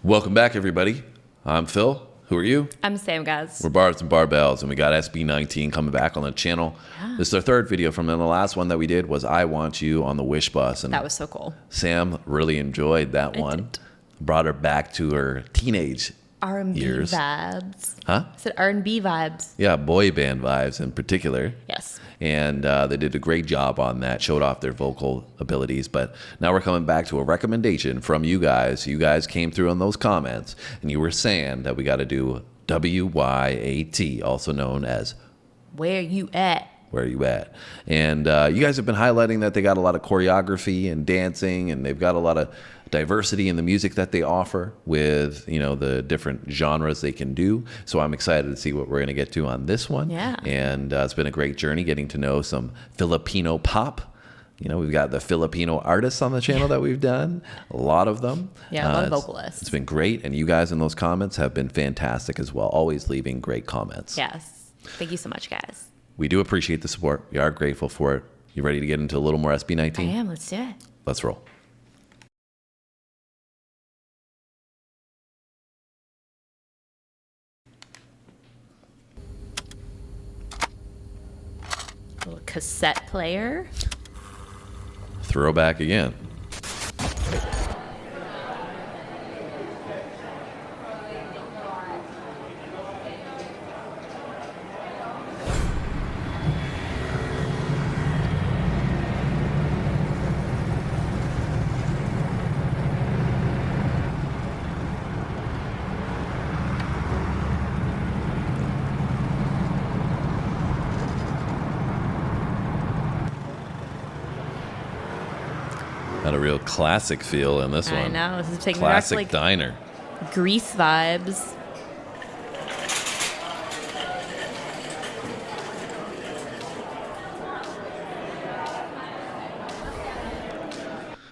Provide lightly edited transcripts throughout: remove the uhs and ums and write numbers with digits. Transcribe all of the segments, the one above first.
Welcome back, everybody. I'm Phil. Who are you? I'm Sam, guys. We're Barbs and Barbells, and we got SB19 coming back on the channel. Yeah. This is our third video from them. The last one that we did was I Want You on the Wish Bus. And that was so cool. Sam really enjoyed that one. Brought her back to her teenage R&B years. vibes. Huh? I said R&B vibes. Yeah, boy band vibes in particular. Yes. And they did a great job on that, showed off their vocal abilities. But now we're coming back to a recommendation from you guys. You guys came through on those comments, and you were saying that we got to do WYAT, also known as Where You At? Where You At? And you guys have been highlighting that they got a lot of choreography and dancing, and they've got a lot of diversity in the music that they offer with, you know, the different genres they can do. So I'm excited to see what we're going to get to on this one. Yeah. And it's been a great journey getting to know some Filipino pop. You know, we've got the Filipino artists on the channel that we've done, a lot of them. Yeah, a lot of vocalists. It's been great. And you guys in those comments have been fantastic as well, always leaving great comments. Yes. Thank you so much, guys. We do appreciate the support. We are grateful for it. You ready to get into a little more SB19? I am. Let's do it. Let's roll. A little cassette player. Throwback again. Got a real classic feel in this one. I know. This is taking me back to, classic like, diner. Grease vibes.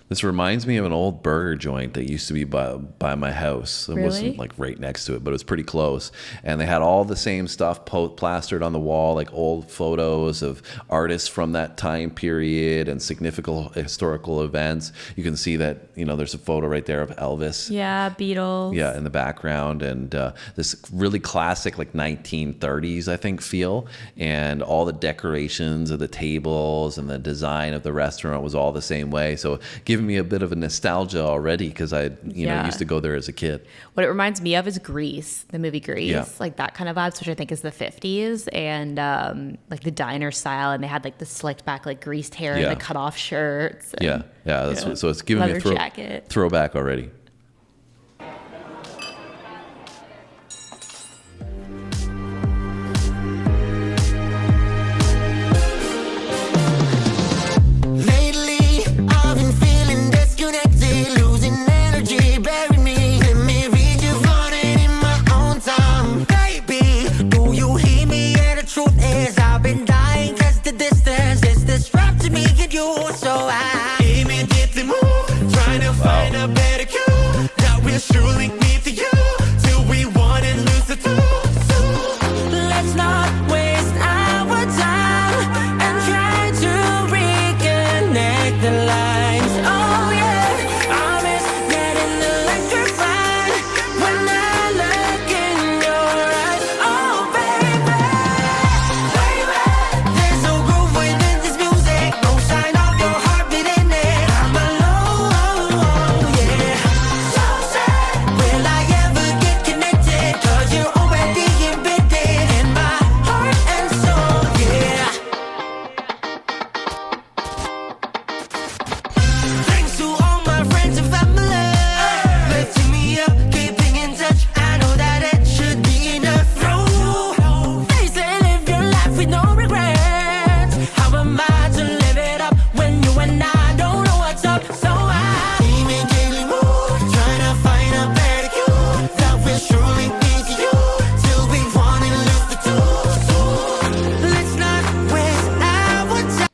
This reminds me of an old burger joint that used to be by my house. It Really? wasn't like right next to it, but it was pretty close. And they had all the same stuff plastered on the wall, like old photos of artists from that time period and significant historical events. You can see that, you know, there's a photo right there of Elvis. Yeah, Beatles. Yeah, in the background, and this really classic, like 1930s, I think, feel, and all the decorations of the tables and the design of the restaurant was all the same way. So giving me a bit of a nostalgia already because I, you know, used to go there as a kid. What it reminds me of is Grease, the movie Grease, Yeah. like that kind of vibes, which I think is the 50s, and like the diner style, and they had like the slicked back, like greased hair Yeah. and the cut off shirts. And, Yeah. So it's giving me a leather jacket. throwback already. Lately, I've been feeling disconnected, losing energy, bury me. Let me read you for it in my own time. Baby, do you hear me? Yeah, the truth is, I've been dying 'cause the distance is disrupting me and you. So I immediately move, trying to find a better cue that will surely meet to you till we want and lose the two. So let's not waste our time and try to reconnect the lines. Oh yeah, I miss getting electrified when I look in your eyes. Oh baby, there's no groove within this music, no sign of your heartbeat in it. I'm alone, yeah. So sad, will I ever get connected? 'Cause you're already embedded in my heart and soul, yeah. Thanks to all my friends and family, lifting me up, keeping in touch. I know that it should be enough. No, they say live your life with no regrets. How am I to live it up when you and I don't know what's up? So I immediately move, trying to find a better cue that will surely lead to you till we want and lose the two. So let's not waste our time.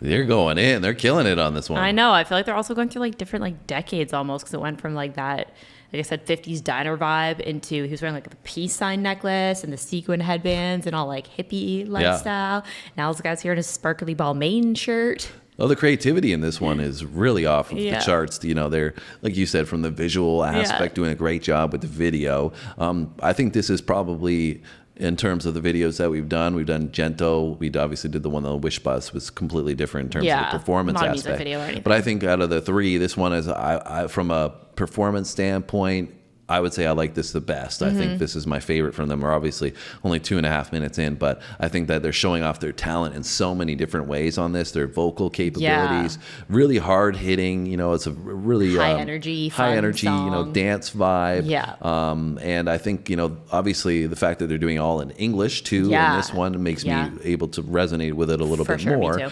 They're going in. They're killing it on this one. I know. I feel like they're also going through like different like decades almost, because it went from like that, like I said, 50s diner vibe into he was wearing like the peace sign necklace and the sequin headbands and all like hippie lifestyle. Now this guy's here in his sparkly Balmain shirt. Well, the creativity in this one is really off of the Yeah. charts. You know, they're, like you said, from the visual aspect, doing a great job with the video. I think this is probably, in terms of the videos that we've done Gento. We obviously did the one on the Wish Bus, was completely different in terms of the performance not a music aspect. video or anything. But I think out of the three, this one is, I from a performance standpoint, I would say I like this the best. I think this is my favorite from them. We're obviously only 2.5 minutes in, but I think that they're showing off their talent in so many different ways on this. Their vocal capabilities, really hard hitting. You know, it's a really high energy, you know, dance vibe. Yeah. And I think, you know, obviously the fact that they're doing all in English too, in this one makes me able to resonate with it a little bit more. Me too.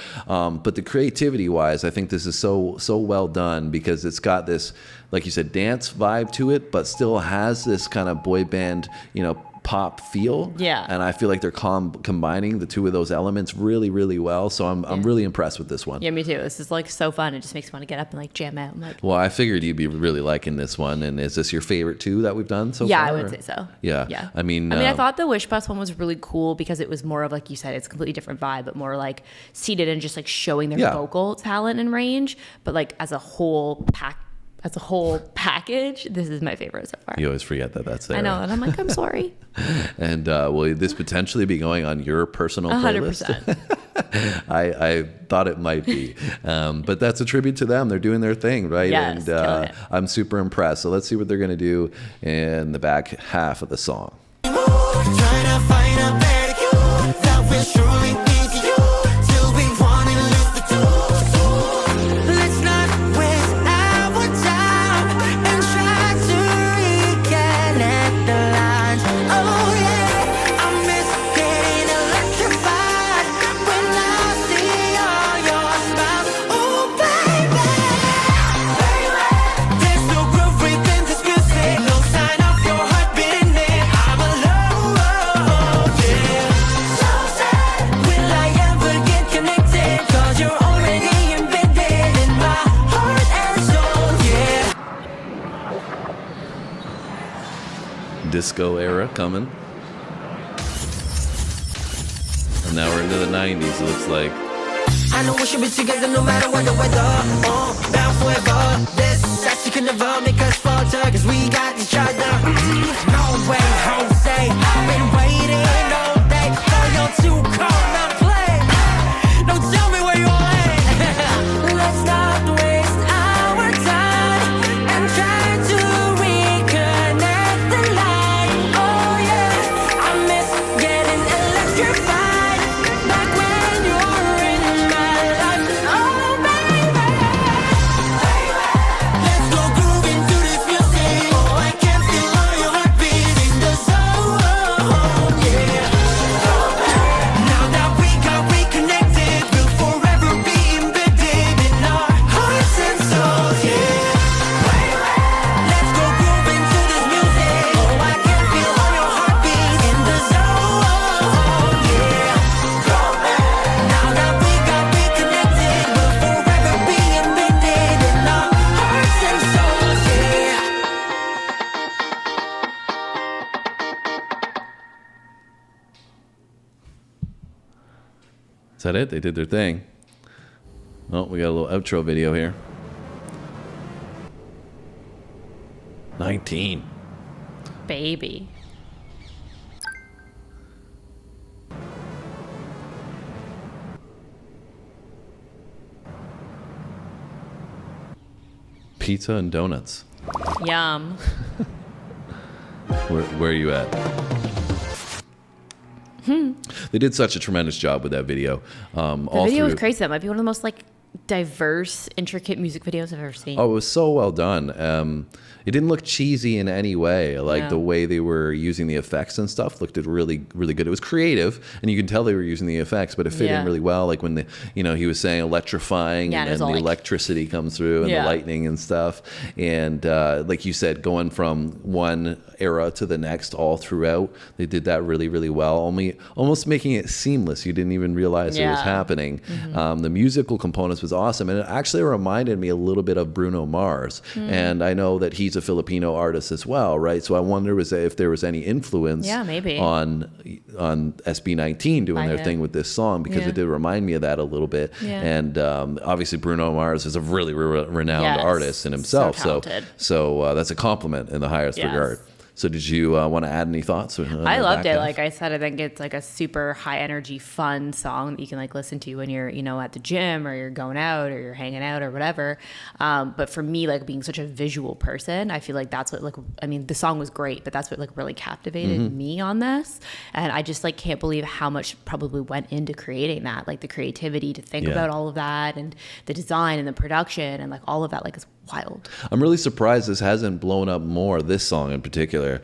But the creativity wise, I think this is so well done, because it's got this, like you said, dance vibe to it, but still has this kind of boy band, you know, pop feel. Yeah. And I feel like they're combining the two of those elements really, really well. So I'm really impressed with this one. Yeah, me too. This is like so fun. It just makes me want to get up and like jam out. I'm like, Well, I figured you'd be really liking this one. And is this your favorite too that we've done so far? yeah, I would say so. Yeah. Yeah. I mean, I thought the Wish Bus one was really cool because it was more of, like you said, it's a completely different vibe, but more like seated and just like showing their vocal talent and range. But like as a whole package, this is my favorite so far. you always forget that that's there. I know, and I'm like, I'm sorry. And will this potentially be going on your personal playlist? 100%. I thought it might be, but that's a tribute to them. They're doing their thing, right? Yes, killing And it. I'm super impressed. So let's see what they're going to do in the back half of the song. Trying to find a better you that will surely be to you till we want to lose the two. Let's not waste our time and try to reconnect the lines. Oh yeah, I miss getting electrified when I see all your smiles. Oh baby, there's no groove within this music, no sign of your heart beating it. I'm alone, yeah. So sad, will I ever get connected? 'Cause you're already embedded in my heart and soul, yeah. Disco era coming. And now we're into the 90s, it looks like. I know we should be together no matter what the weather. Bound forever. This actually can never make us falter, 'cause we got each other. No way, Jose. I've been waiting all day for you to come and play. No, tell me where you're at. Let's not waste our time and try to reconnect the line. Oh yeah, I miss getting electrified back when you were in my life. Oh baby, let's go grooving to this music. Oh, I can feel all your heartbeat in the zone, yeah. Now that we got reconnected, we'll forever be embedded in our hearts and souls, yeah. Let's go grooving to this music. Oh, I can feel all your heartbeat in the zone, yeah. Now that we got reconnected, we'll forever be embedded in our hearts and souls, yeah. Is that it? They did their thing. Oh, we got a little outro video here. 19. Baby. Pizza and donuts. Yum. Where are you at? They did such a tremendous job with that video. The video was crazy. That might be one of the most like diverse, intricate music videos I've ever seen. Oh, it was so well done. It didn't look cheesy in any way. Like the way they were using the effects and stuff looked really, really good. It was creative, and you can tell they were using the effects, but it fit in really well. Like when he was saying electrifying, and then the electricity comes through and the lightning and stuff. And like you said, going from one era to the next all throughout, they did that really, really well. Almost making it seamless. You didn't even realize it was happening. The musical components was was awesome. And it actually reminded me a little bit of Bruno Mars. And I know that he's a Filipino artist as well, right? So I wonder if there was any influence maybe. on SB19 doing their thing with this song, because it did remind me of that a little bit. Yeah. And obviously Bruno Mars is a really renowned artist in himself. So that's a compliment in the highest regard. So did you want to add any thoughts? I loved it. Like I said, I think it's like a super high energy, fun song that you can like listen to when you're, at the gym or you're going out or you're hanging out or whatever. But for me, like being such a visual person, I feel like that's what the song was great, but that's what like really captivated me on this. And I just like can't believe how much probably went into creating that, like the creativity to think about all of that and the design and the production and like all of that, like it's wild. I'm really surprised this hasn't blown up more, this song in particular,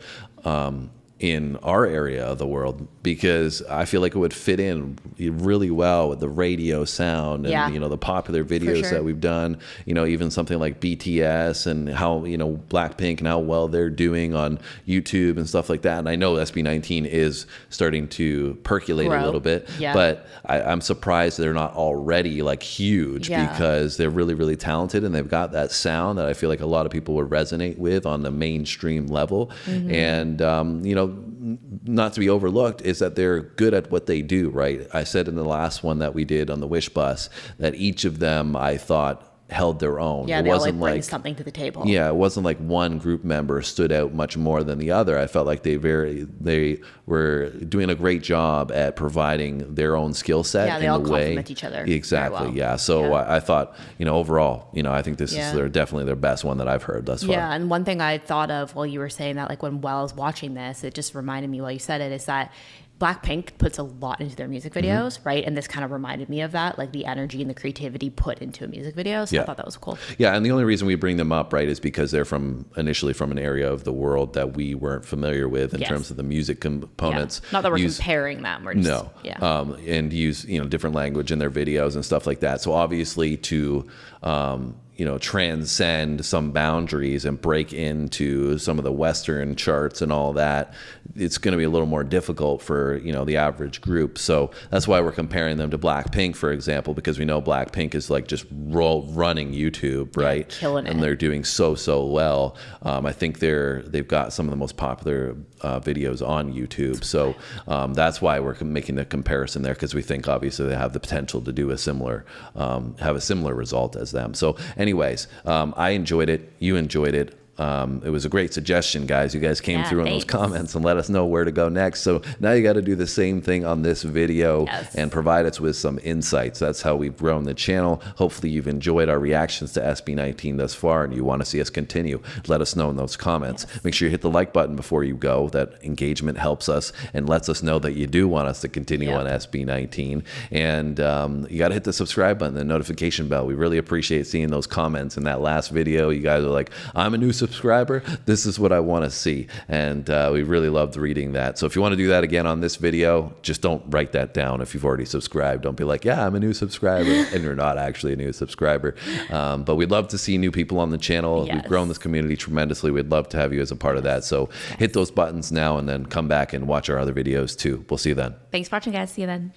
in our area of the world, because I feel like it would fit in really well with the radio sound and the popular videos that we've done, even something like BTS and how Blackpink and how well they're doing on YouTube and stuff like that. And I know SB19 is starting to percolate a little bit, but I'm surprised they're not already like huge, because they're really talented and they've got that sound that I feel like a lot of people would resonate with on the mainstream level. And not to be overlooked is that they're good at what they do, right? I said in the last one that we did on the Wish Bus that each of them, I thought, held their own. Yeah, they all bring something to the table. Yeah, it wasn't like one group member stood out much more than the other. I felt like they were doing a great job at providing their own skill set. Yeah, they all complement each other. Exactly. Well. Yeah. So I thought, overall, I think this is definitely their best one that I've heard thus far. Yeah, and one thing I thought of while you were saying that, like while I was watching this, it just reminded me while you said it, is that Blackpink puts a lot into their music videos, right? And this kind of reminded me of that, like the energy and the creativity put into a music video. So I thought that was cool. Yeah, and the only reason we bring them up, right, is because they're initially from an area of the world that we weren't familiar with in terms of the music components. Not that we're comparing them. We're just, and use different language in their videos and stuff like that. So obviously to transcend some boundaries and break into some of the Western charts and all that, it's going to be a little more difficult for, the average group. So that's why we're comparing them to Blackpink, for example, because we know Blackpink is like just running YouTube, right? Killing it. And they're doing so well. I think they've got some of the most popular videos on YouTube. So that's why we're making the comparison there, because we think obviously they have the potential to do have a similar result as them. So anyways, I enjoyed it. You enjoyed it. It was a great suggestion, guys. You guys came through in those comments and let us know where to go next. So now you got to do the same thing on this video and provide us with some insights. That's how we've grown the channel. Hopefully you've enjoyed our reactions to SB19 thus far and you want to see us continue. Let us know in those comments. Make sure you hit the like button before you go. That engagement helps us and lets us know that you do want us to continue on SB19. And you got to hit the subscribe button, the notification bell. We really appreciate seeing those comments in that last video. You guys are like, I'm a new subscriber, this is what I want to see, and we really loved reading that. So if you want to do that again on this video, just don't write that down if you've already subscribed. Don't be like, yeah, I'm a new subscriber, and you're not actually a new subscriber. But we'd love to see new people on the channel. We've grown this community tremendously. We'd love to have you as a part of that. So hit those buttons now and then come back and watch our other videos too. We'll see you then. Thanks for watching, guys. See you then.